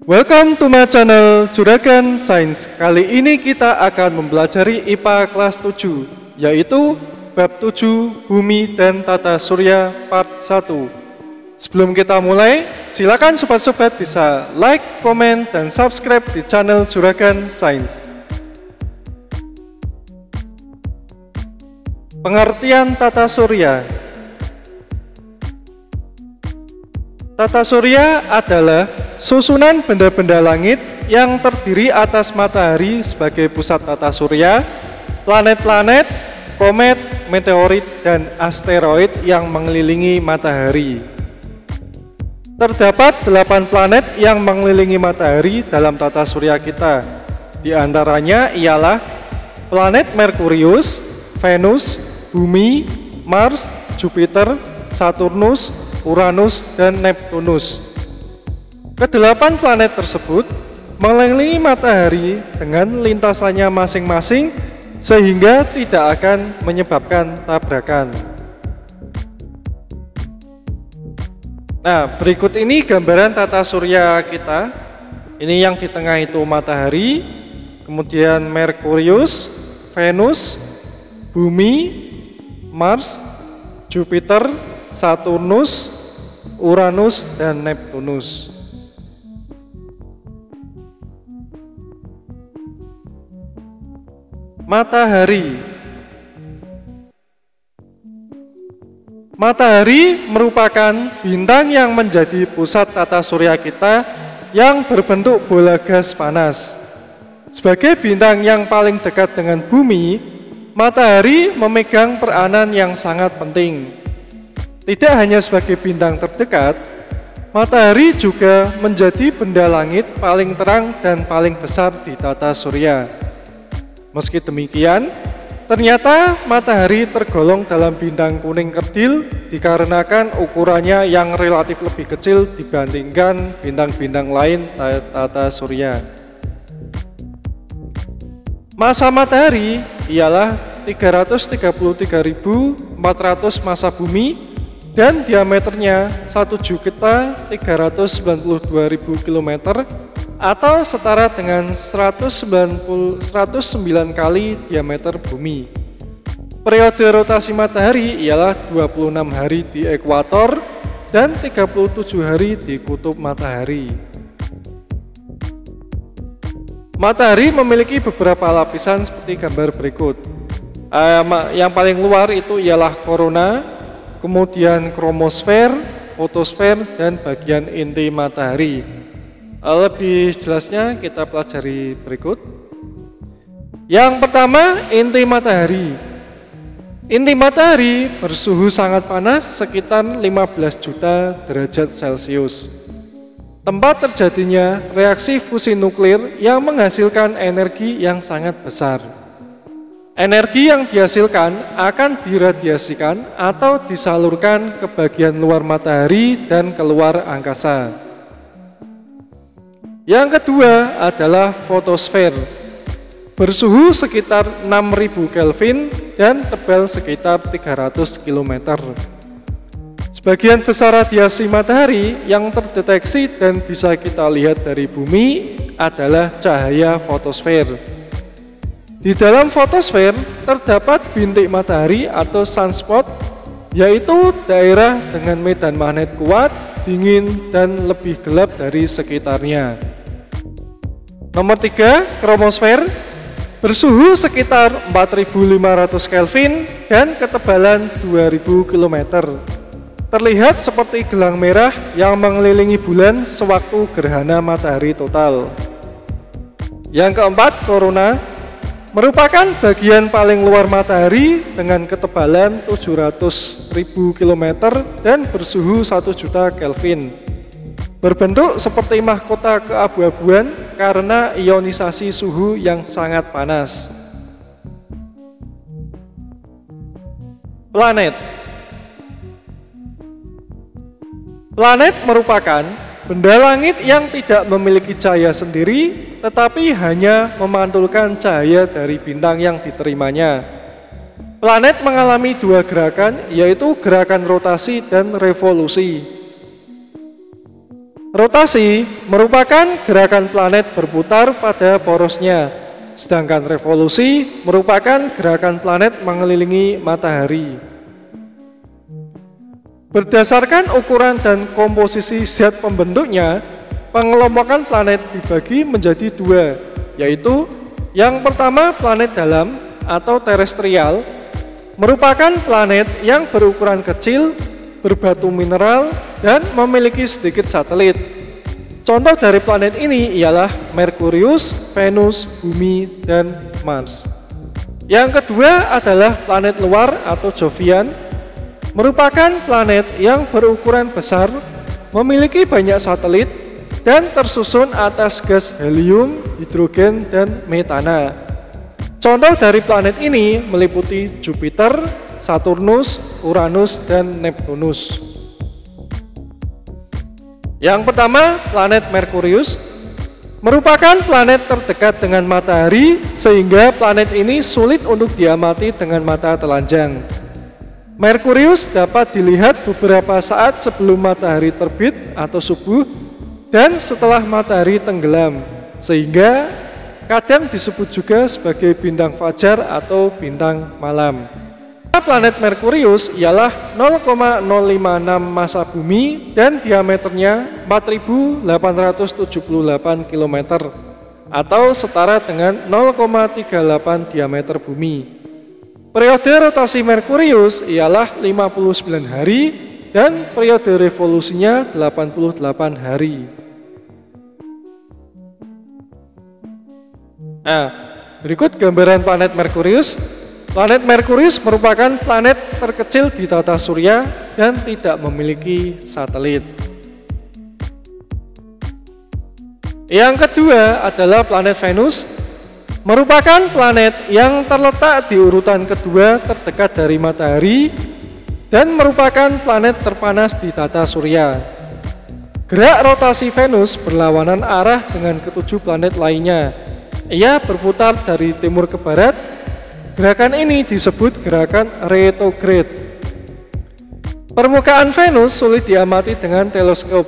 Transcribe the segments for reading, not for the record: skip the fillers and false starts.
Welcome to my channel Juragan Science. Kali ini kita akan mempelajari IPA kelas 7, yaitu bab 7 Bumi dan Tata Surya part 1. Sebelum kita mulai, silakan sobat-sobat bisa like, komen, dan subscribe di channel Juragan Science. Pengertian tata surya. Tata surya adalah susunan benda-benda langit yang terdiri atas matahari sebagai pusat tata surya, planet-planet, komet, meteorit, dan asteroid yang mengelilingi matahari. Terdapat 8 planet yang mengelilingi matahari dalam tata surya kita. Di antaranya ialah planet Merkurius, Venus, Bumi, Mars, Jupiter, Saturnus, Uranus, dan Neptunus. Kedelapan planet tersebut mengelilingi matahari dengan lintasannya masing-masing sehingga tidak akan menyebabkan tabrakan. Nah, berikut ini gambaran tata surya kita. Ini yang di tengah itu matahari, kemudian Merkurius, Venus, Bumi, Mars, Jupiter, Saturnus, Uranus, dan Neptunus. Matahari. Matahari merupakan bintang yang menjadi pusat tata surya kita yang berbentuk bola gas panas. Sebagai bintang yang paling dekat dengan bumi, matahari memegang peranan yang sangat penting. Tidak hanya sebagai bintang terdekat, matahari juga menjadi benda langit paling terang dan paling besar di tata surya. Meski demikian, ternyata matahari tergolong dalam bintang kuning kerdil dikarenakan ukurannya yang relatif lebih kecil dibandingkan bintang-bintang lain tata surya. Massa matahari ialah 333.400 massa bumi dan diameternya 1.392.000 km atau setara dengan 109 kali diameter bumi. Periode rotasi matahari ialah 26 hari di ekuator dan 37 hari di kutub matahari. Matahari memiliki beberapa lapisan seperti gambar berikut. Yang paling luar itu ialah korona, kemudian kromosfer, fotosfer, dan bagian inti matahari. Lebih jelasnya kita pelajari berikut. Yang pertama, inti matahari. Inti matahari bersuhu sangat panas sekitar 15 juta derajat Celcius. Tempat terjadinya reaksi fusi nuklir yang menghasilkan energi yang sangat besar. Energi yang dihasilkan akan diradiasikan atau disalurkan ke bagian luar matahari dan keluar angkasa. Yang kedua adalah fotosfer. Bersuhu sekitar 6000 Kelvin dan tebal sekitar 300 km. Sebagian besar radiasi matahari yang terdeteksi dan bisa kita lihat dari bumi adalah cahaya fotosfer. Di dalam fotosfer terdapat bintik matahari atau sunspot, yaitu daerah dengan medan magnet kuat, dingin, dan lebih gelap dari sekitarnya. Nomor 3, kromosfer. Bersuhu sekitar 4500 Kelvin dan ketebalan 2000 km. Terlihat seperti gelang merah yang mengelilingi bulan sewaktu gerhana matahari total. Yang keempat, korona. Merupakan bagian paling luar matahari dengan ketebalan 700.000 km dan bersuhu 1 juta Kelvin. Berbentuk seperti mahkota keabu-abuan karena ionisasi suhu yang sangat panas. Planet. Planet merupakan benda langit yang tidak memiliki cahaya sendiri, tetapi hanya memantulkan cahaya dari bintang yang diterimanya. Planet mengalami dua gerakan, yaitu gerakan rotasi dan revolusi. Rotasi merupakan gerakan planet berputar pada porosnya, sedangkan revolusi merupakan gerakan planet mengelilingi matahari. Berdasarkan ukuran dan komposisi zat pembentuknya, pengelompokan planet dibagi menjadi dua, yaitu yang pertama planet dalam atau terestrial, merupakan planet yang berukuran kecil, berbatu mineral, dan memiliki sedikit satelit. Contoh dari planet ini ialah Merkurius, Venus, Bumi, dan Mars. Yang kedua adalah planet luar atau Jovian, merupakan planet yang berukuran besar, memiliki banyak satelit, dan tersusun atas gas helium, hidrogen, dan metana. Contoh dari planet ini meliputi Jupiter, Saturnus, Uranus, dan Neptunus. Yang pertama, planet Merkurius merupakan planet terdekat dengan matahari, sehingga planet ini sulit untuk diamati dengan mata telanjang. Merkurius dapat dilihat beberapa saat sebelum matahari terbit atau subuh dan setelah matahari tenggelam, sehingga kadang disebut juga sebagai bintang fajar atau bintang malam. Planet Merkurius ialah 0,056 massa bumi dan diameternya 4.878 km atau setara dengan 0,38 diameter bumi. Periode rotasi Merkurius ialah 59 hari dan periode revolusinya 88 hari. Nah, berikut gambaran planet Merkurius. Planet Merkurius merupakan planet terkecil di tata surya dan tidak memiliki satelit. Yang kedua adalah planet Venus, merupakan planet yang terletak di urutan kedua terdekat dari matahari dan merupakan planet terpanas di tata surya. Gerak rotasi Venus berlawanan arah dengan ketujuh planet lainnya. Ia berputar dari timur ke barat. Gerakan ini disebut gerakan retrograde. Permukaan Venus sulit diamati dengan teleskop.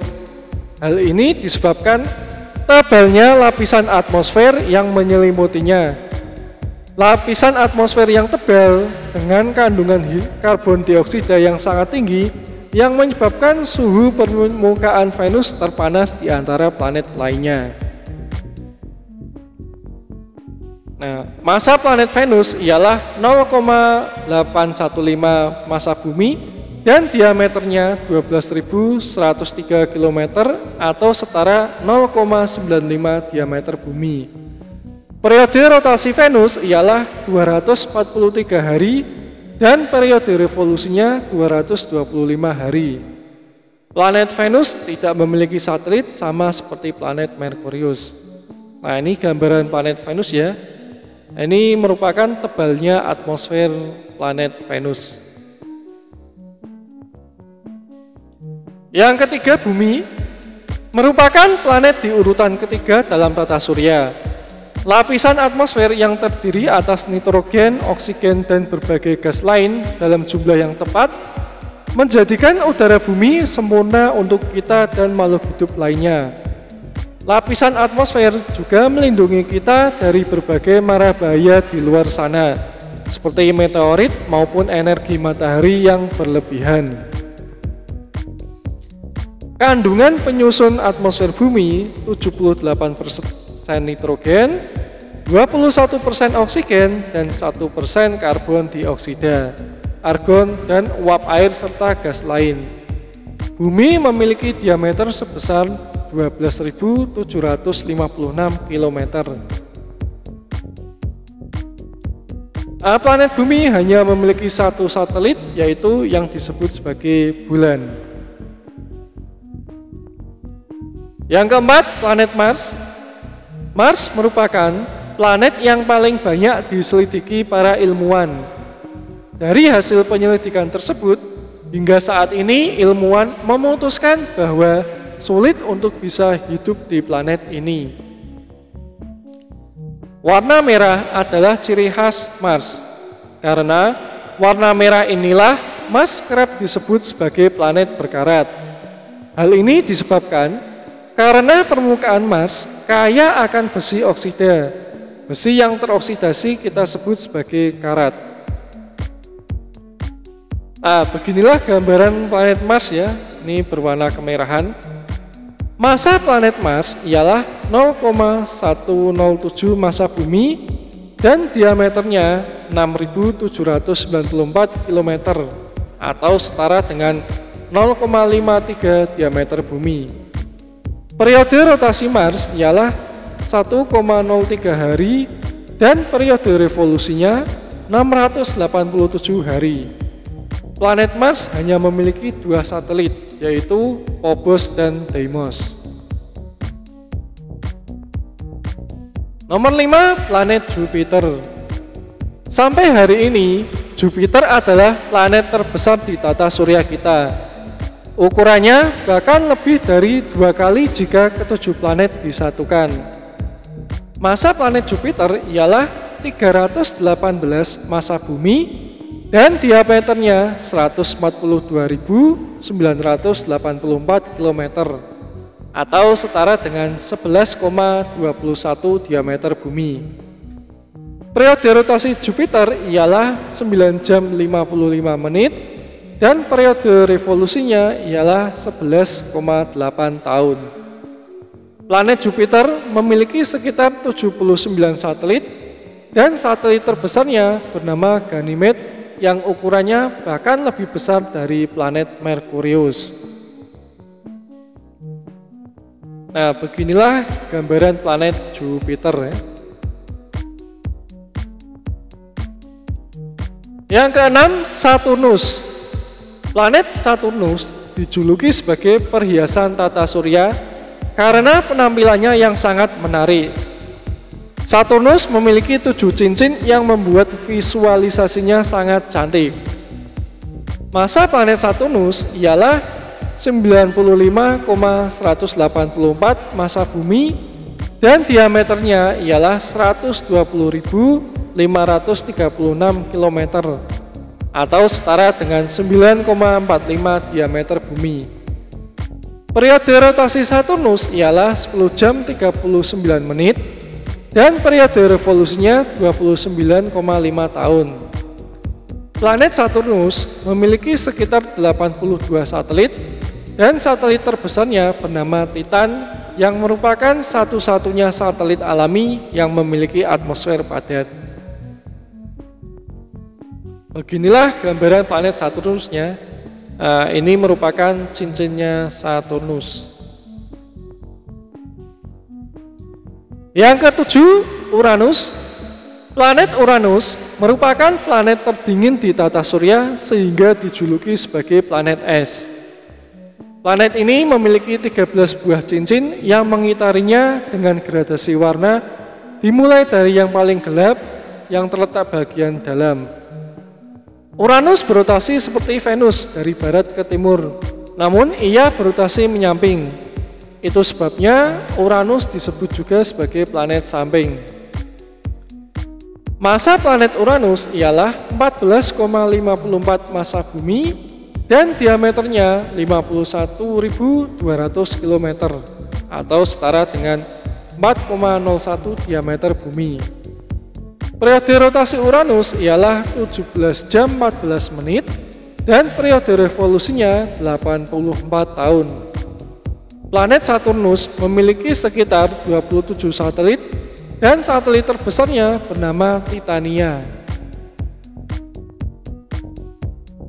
Hal ini disebabkan tebalnya lapisan atmosfer yang menyelimutinya. Lapisan atmosfer yang tebal dengan kandungan karbon dioksida yang sangat tinggi yang menyebabkan suhu permukaan Venus terpanas di antara planet lainnya. Nah, massa planet Venus ialah 0,815 massa bumi dan diameternya 12.103 km atau setara 0,95 diameter bumi. Periode rotasi Venus ialah 243 hari dan periode revolusinya 225 hari. Planet Venus tidak memiliki satelit sama seperti planet Merkurius. Nah, ini gambaran planet Venus ya. Ini merupakan tebalnya atmosfer planet Venus. Yang ketiga, Bumi merupakan planet di urutan ketiga dalam tata surya. Lapisan atmosfer yang terdiri atas nitrogen, oksigen, dan berbagai gas lain dalam jumlah yang tepat menjadikan udara bumi sempurna untuk kita dan makhluk hidup lainnya. Lapisan atmosfer juga melindungi kita dari berbagai mara bahaya di luar sana, seperti meteorit maupun energi matahari yang berlebihan. Kandungan penyusun atmosfer bumi 78% nitrogen, 21% oksigen, dan 1% karbon dioksida, argon, dan uap air serta gas lain. Bumi memiliki diameter sebesar 12.756 km. Planet Bumi hanya memiliki satu satelit, yaitu yang disebut sebagai bulan. Yang keempat, planet Mars. Mars merupakan planet yang paling banyak diselidiki para ilmuwan. Dari hasil penyelidikan tersebut, hingga saat ini ilmuwan memutuskan bahwa sulit untuk bisa hidup di planet ini. Warna merah adalah ciri khas Mars. Karena warna merah inilah Mars kerap disebut sebagai planet berkarat. Hal ini disebabkan Karena permukaan Mars kaya akan besi oksida. Besi yang teroksidasi kita sebut sebagai karat. Nah, beginilah gambaran planet Mars ya. Ini berwarna kemerahan. Massa planet Mars ialah 0,107 massa bumi dan diameternya 6.794 km atau setara dengan 0,53 diameter bumi. Periode rotasi Mars ialah 1,03 hari dan periode revolusinya 687 hari. Planet Mars hanya memiliki 2 satelit, yaitu Phobos dan Deimos. Nomor 5, planet Jupiter. Sampai hari ini, Jupiter adalah planet terbesar di tata surya kita. Ukurannya bahkan lebih dari 2 kali jika ketujuh planet disatukan. Massa planet Jupiter ialah 318 massa bumi dan diameternya 142.984 km atau setara dengan 11,21 diameter bumi. Periode rotasi Jupiter ialah 9 jam 55 menit dan periode revolusinya ialah 11,8 tahun. Planet Jupiter memiliki sekitar 79 satelit dan satelit terbesarnya bernama Ganymede yang ukurannya bahkan lebih besar dari planet Merkurius. Nah, beginilah gambaran planet Jupiter ya. Yang keenam, Saturnus. Planet Saturnus dijuluki sebagai perhiasan tata surya karena penampilannya yang sangat menarik. Saturnus memiliki 7 cincin yang membuat visualisasinya sangat cantik. Massa planet Saturnus ialah 95,184 massa bumi dan diameternya ialah 120.536 km atau setara dengan 9,45 diameter bumi. Periode rotasi Saturnus ialah 10 jam 39 menit dan periode revolusinya 29,5 tahun. Planet Saturnus memiliki sekitar 82 satelit dan satelit terbesarnya bernama Titan yang merupakan satu-satunya satelit alami yang memiliki atmosfer padat. Beginilah gambaran planet Saturnusnya. Ini merupakan cincinnya Saturnus. Yang ketujuh, Uranus. Planet Uranus merupakan planet terdingin di tata surya sehingga dijuluki sebagai planet es. Planet ini memiliki 13 buah cincin yang mengitarinya dengan gradasi warna dimulai dari yang paling gelap yang terletak bagian dalam. Uranus berotasi seperti Venus dari barat ke timur, namun ia berotasi menyamping. Itu sebabnya Uranus disebut juga sebagai planet samping. Massa planet Uranus ialah 14,54 massa bumi dan diameternya 51.200 km atau setara dengan 4,01 diameter bumi. Periode rotasi Uranus ialah 17 jam 14 menit dan periode revolusinya 84 tahun. Planet Saturnus memiliki sekitar 27 satelit dan satelit terbesarnya bernama Titania.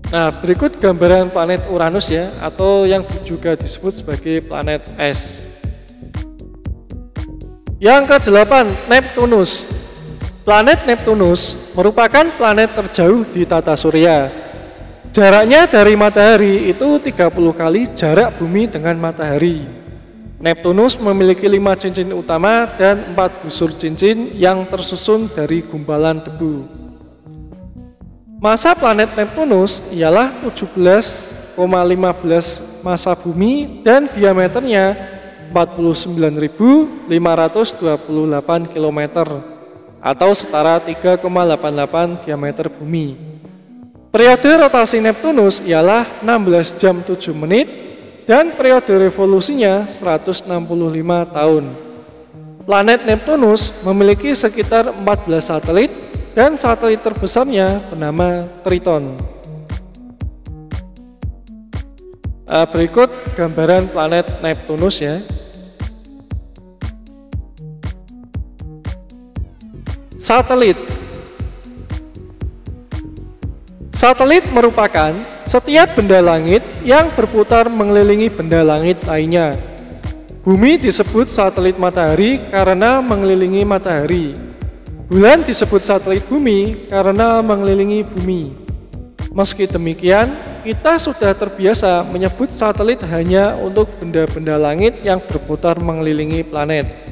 Nah, berikut gambaran planet Uranus ya, atau yang juga disebut sebagai planet es. Yang ke-8, Neptunus. Planet Neptunus merupakan planet terjauh di tata surya. Jaraknya dari matahari itu 30 kali jarak bumi dengan matahari. Neptunus memiliki 5 cincin utama dan 4 busur cincin yang tersusun dari gumpalan debu. Massa planet Neptunus ialah 17,15 massa bumi dan diameternya 49.528 km atau setara 3,88 diameter bumi. Periode rotasi Neptunus ialah 16 jam 7 menit dan periode revolusinya 165 tahun. Planet Neptunus memiliki sekitar 14 satelit dan satelit terbesarnya bernama Triton. Berikut gambaran planet Neptunus ya. Satelit. Satelit merupakan setiap benda langit yang berputar mengelilingi benda langit lainnya. Bumi disebut satelit matahari karena mengelilingi matahari. Bulan disebut satelit bumi karena mengelilingi bumi. Meski demikian, kita sudah terbiasa menyebut satelit hanya untuk benda-benda langit yang berputar mengelilingi planet.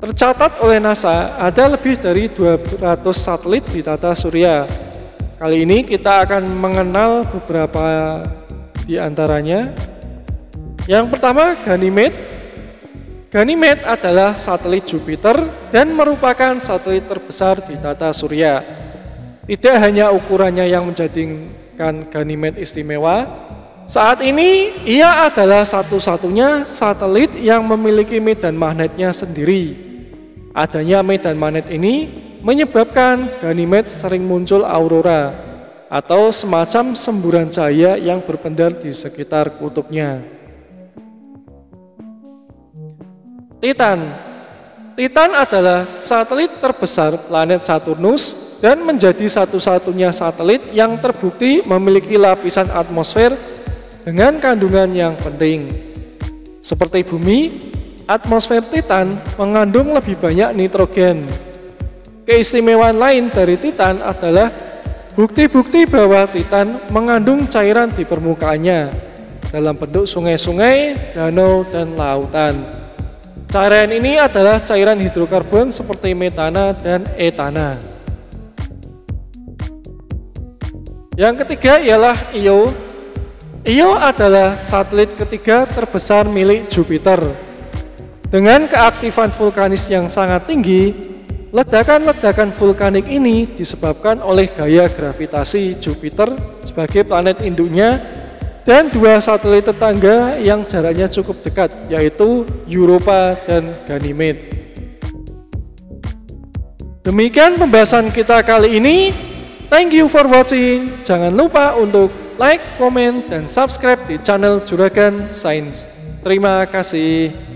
Tercatat oleh NASA ada lebih dari 200 satelit di tata surya. Kali ini kita akan mengenal beberapa di antaranya. Yang pertama, Ganymede. Ganymede adalah satelit Jupiter dan merupakan satelit terbesar di tata surya. Tidak hanya ukurannya yang menjadikan Ganymede istimewa, saat ini ia adalah satu-satunya satelit yang memiliki medan magnetnya sendiri. Adanya medan magnet ini menyebabkan Ganymede sering muncul aurora atau semacam semburan cahaya yang berpendar di sekitar kutubnya. Titan. Titan adalah satelit terbesar planet Saturnus dan menjadi satu-satunya satelit yang terbukti memiliki lapisan atmosfer dengan kandungan yang penting. Seperti bumi, atmosfer Titan mengandung lebih banyak nitrogen. Keistimewaan lain dari Titan adalah bukti-bukti bahwa Titan mengandung cairan di permukaannya dalam bentuk sungai-sungai, danau, dan lautan. Cairan ini adalah cairan hidrokarbon seperti metana dan etana. Yang ketiga ialah Io. Io adalah satelit ketiga terbesar milik Jupiter. Dengan keaktifan vulkanis yang sangat tinggi, ledakan-ledakan vulkanik ini disebabkan oleh gaya gravitasi Jupiter sebagai planet induknya dan dua satelit tetangga yang jaraknya cukup dekat, yaitu Europa dan Ganymede. Demikian pembahasan kita kali ini. Thank you for watching. Jangan lupa untuk like, komen, dan subscribe di channel Juragan Sains. Terima kasih.